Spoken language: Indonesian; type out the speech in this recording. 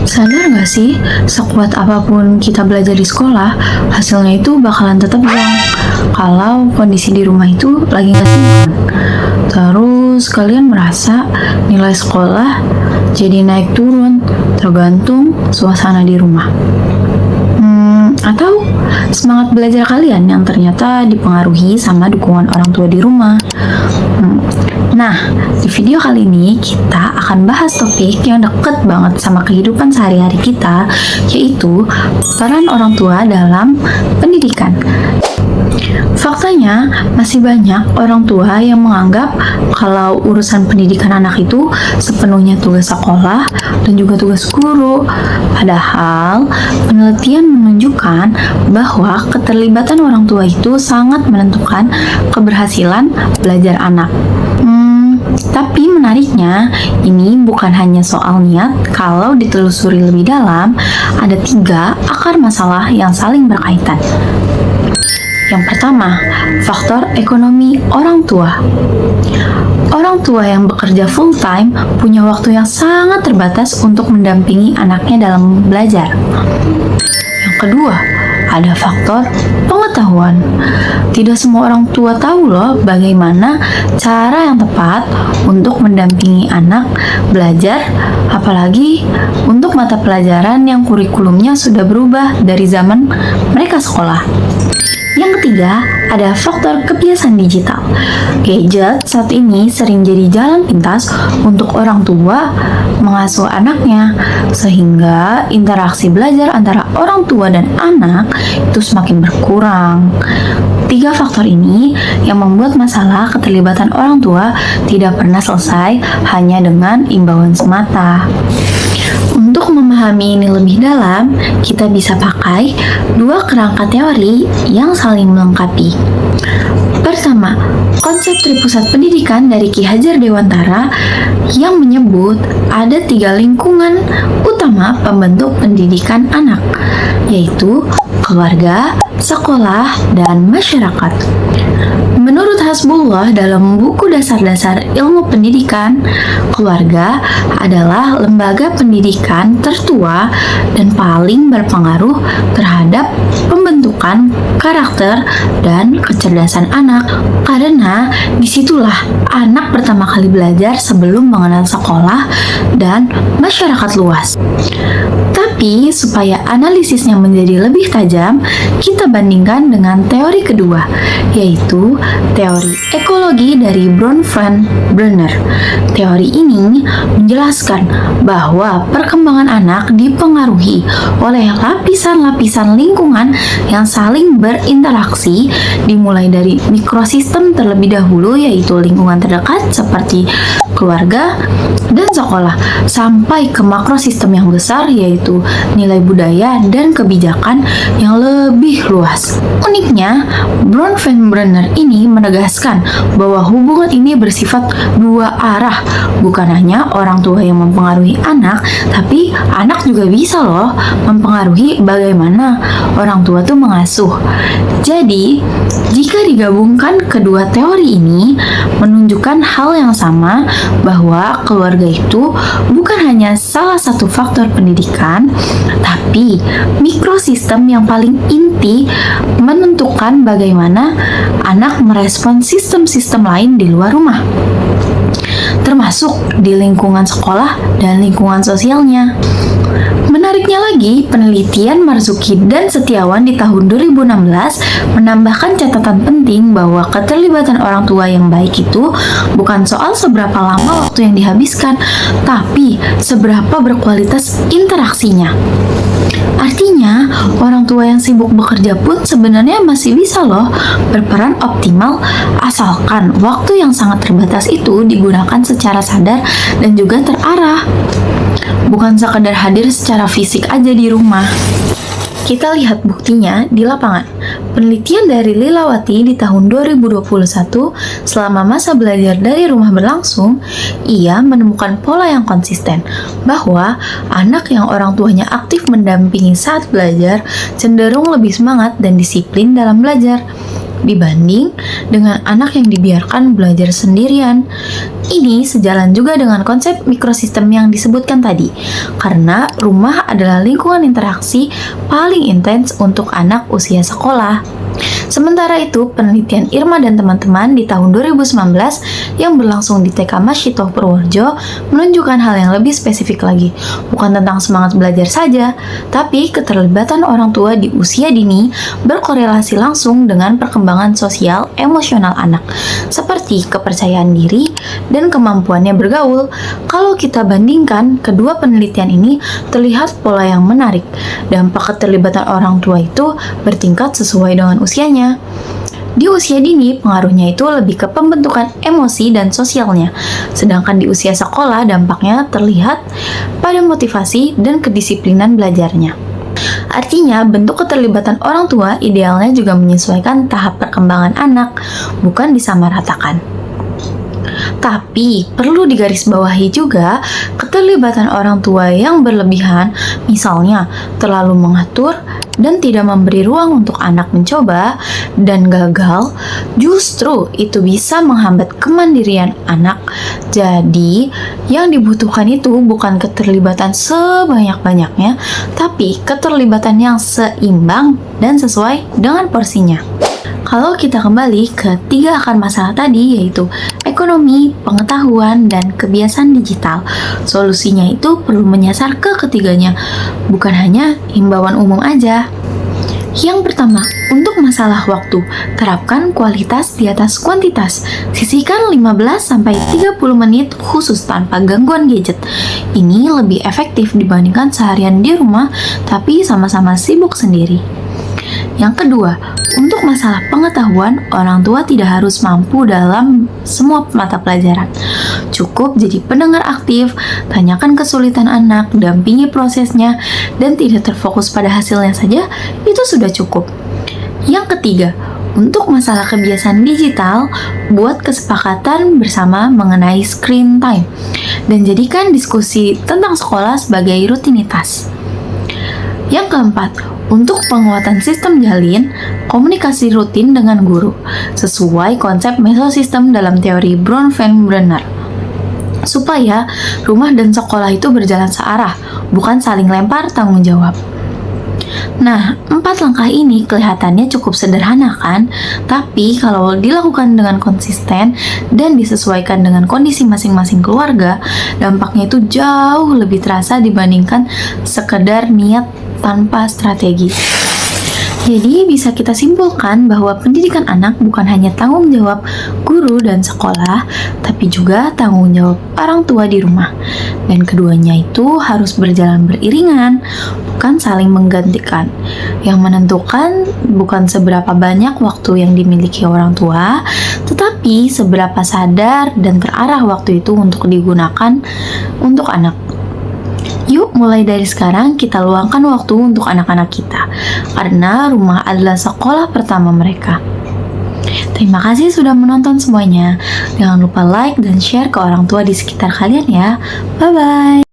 Sadar gak sih, sekuat apapun kita belajar di sekolah, hasilnya itu bakalan tetap doang. Kalau kondisi di rumah itu lagi gak sinkron. Terus kalian merasa nilai sekolah jadi naik turun tergantung suasana di rumah. Atau semangat belajar kalian yang ternyata dipengaruhi sama dukungan orang tua di rumah. Nah, di video kali ini kita akan bahas topik yang deket banget sama kehidupan sehari-hari kita, yaitu peran orang tua dalam pendidikan. Faktanya, masih banyak orang tua yang menganggap kalau urusan pendidikan anak itu sepenuhnya tugas sekolah dan juga tugas guru. Padahal, penelitian menunjukkan bahwa keterlibatan orang tua itu sangat menentukan keberhasilan belajar anak. Tapi menariknya, ini bukan hanya soal niat. Kalau ditelusuri lebih dalam, ada 3 akar masalah yang saling berkaitan. Yang pertama, faktor ekonomi orang tua. Orang tua yang bekerja full time punya waktu yang sangat terbatas untuk mendampingi anaknya dalam belajar. Yang kedua, ada faktor pengetahuan. Tidak semua orang tua tahu loh bagaimana cara yang tepat untuk mendampingi anak belajar, apalagi untuk mata pelajaran yang kurikulumnya sudah berubah dari zaman mereka sekolah. Yang ketiga, ada faktor kebiasaan digital. Gadget saat ini sering jadi jalan pintas untuk orang tua mengasuh anaknya, sehingga interaksi belajar antara orang tua dan anak itu semakin berkurang. 3 faktor ini yang membuat masalah keterlibatan orang tua tidak pernah selesai hanya dengan imbauan semata. Untuk memahami ini lebih dalam, kita bisa pakai 2 kerangka teori yang saling melengkapi. Pertama, konsep Tripusat Pendidikan dari Ki Hajar Dewantara yang menyebut ada 3 lingkungan utama pembentuk pendidikan anak, yaitu keluarga, sekolah, dan masyarakat. Menurut Hasbullah dalam buku Dasar-Dasar Ilmu Pendidikan, keluarga adalah lembaga pendidikan tertua dan paling berpengaruh terhadap pembentukan karakter dan kecerdasan anak, karena disitulah anak pertama kali belajar sebelum mengenal sekolah dan masyarakat luas. Tapi supaya analisisnya menjadi lebih tajam, kita bandingkan dengan teori kedua, yaitu teori ekologi dari Bronfenbrenner. Teori ini menjelaskan bahwa perkembangan anak dipengaruhi oleh lapisan-lapisan lingkungan yang saling berinteraksi, dimulai dari mikrosistem terlebih dahulu, yaitu lingkungan terdekat seperti keluarga dan sekolah, sampai ke makrosistem yang besar, yaitu nilai budaya dan kebijakan yang lebih luas. Uniknya, Bronfenbrenner ini menegaskan bahwa hubungan ini bersifat 2 arah, bukan hanya orang tua yang mempengaruhi anak, tapi anak juga bisa loh mempengaruhi bagaimana orang tua tuh mengasuh. Jadi, jika digabungkan kedua teori ini, menunjukkan hal yang sama, bahwa keluarga itu bukan hanya salah satu faktor pendidikan, tapi mikrosistem yang paling inti menentukan bagaimana anak merespon sistem-sistem lain di luar rumah, termasuk di lingkungan sekolah dan lingkungan sosialnya. Menariknya lagi, penelitian Marzuki dan Setiawan di tahun 2016 menambahkan catatan penting bahwa keterlibatan orang tua yang baik itu bukan soal seberapa lama waktu yang dihabiskan, tapi seberapa berkualitas interaksinya. Artinya, orang tua yang sibuk bekerja pun sebenarnya masih bisa loh berperan optimal, asalkan waktu yang sangat terbatas itu digunakan secara sadar dan juga terarah. Bukan sekedar hadir secara fisik aja di rumah. Kita lihat buktinya di lapangan. Penelitian dari Lilawati di tahun 2021, selama masa belajar dari rumah berlangsung, ia menemukan pola yang konsisten, bahwa anak yang orang tuanya aktif mendampingi saat belajar cenderung lebih semangat dan disiplin dalam belajar. dibanding dengan anak yang dibiarkan belajar sendirian. Ini sejalan juga dengan konsep mikrosistem yang disebutkan tadi, karena rumah adalah lingkungan interaksi paling intens untuk anak usia sekolah. Sementara itu, penelitian Irma dan teman-teman di tahun 2019 yang berlangsung di TK Masyitoh Purworejo menunjukkan hal yang lebih spesifik lagi. Bukan tentang semangat belajar saja, tapi keterlibatan orang tua di usia dini berkorelasi langsung dengan perkembangan sosial emosional anak, seperti kepercayaan diri dan kemampuannya bergaul. Kalau kita bandingkan kedua penelitian ini, terlihat pola yang menarik. Dampak keterlibatan orang tua itu bertingkat sesuai dengan usianya. Di usia dini, pengaruhnya itu lebih ke pembentukan emosi dan sosialnya. Sedangkan di usia sekolah, dampaknya terlihat pada motivasi dan kedisiplinan belajarnya. Artinya, bentuk keterlibatan orang tua idealnya juga menyesuaikan tahap perkembangan anak, bukan disamaratakan. Tapi, perlu digarisbawahi juga, keterlibatan orang tua yang berlebihan, misalnya terlalu mengatur dan tidak memberi ruang untuk anak mencoba dan gagal, justru itu bisa menghambat kemandirian anak. Jadi, yang dibutuhkan itu bukan keterlibatan sebanyak-banyaknya, tapi keterlibatan yang seimbang dan sesuai dengan porsinya. Kalau kita kembali ke 3 akar masalah tadi, yaitu ekonomi, pengetahuan, dan kebiasaan digital, solusinya itu perlu menyasar ke ketiganya, bukan hanya himbauan umum aja. Yang pertama, untuk masalah waktu, terapkan kualitas di atas kuantitas. Sisihkan 15-30 menit khusus tanpa gangguan gadget. Ini lebih efektif dibandingkan seharian di rumah, tapi sama-sama sibuk sendiri. Yang kedua, untuk masalah pengetahuan, orang tua tidak harus mampu dalam semua mata pelajaran. Cukup jadi pendengar aktif, tanyakan kesulitan anak, dampingi prosesnya, dan tidak terfokus pada hasilnya saja, itu sudah cukup. Yang ketiga, untuk masalah kebiasaan digital, buat kesepakatan bersama mengenai screen time, dan jadikan diskusi tentang sekolah sebagai rutinitas. Yang keempat, untuk penguatan sistem jalin, komunikasi rutin dengan guru, sesuai konsep mesosistem dalam teori Bronfenbrenner, supaya rumah dan sekolah itu berjalan searah, bukan saling lempar tanggung jawab. Nah, 4 langkah ini kelihatannya cukup sederhana kan? Tapi kalau dilakukan dengan konsisten dan disesuaikan dengan kondisi masing-masing keluarga, dampaknya itu jauh lebih terasa dibandingkan sekedar niat tanpa strategi. Jadi bisa kita simpulkan bahwa pendidikan anak bukan hanya tanggung jawab guru dan sekolah, tapi juga tanggung jawab orang tua di rumah. Dan keduanya itu harus berjalan beriringan, bukan saling menggantikan. Yang menentukan bukan seberapa banyak waktu yang dimiliki orang tua, tetapi seberapa sadar dan terarah waktu itu untuk digunakan untuk anak. Yuk mulai dari sekarang kita luangkan waktu untuk anak-anak kita, karena rumah adalah sekolah pertama mereka. Terima kasih sudah menonton semuanya. Jangan lupa like dan share ke orang tua di sekitar kalian ya. Bye-bye.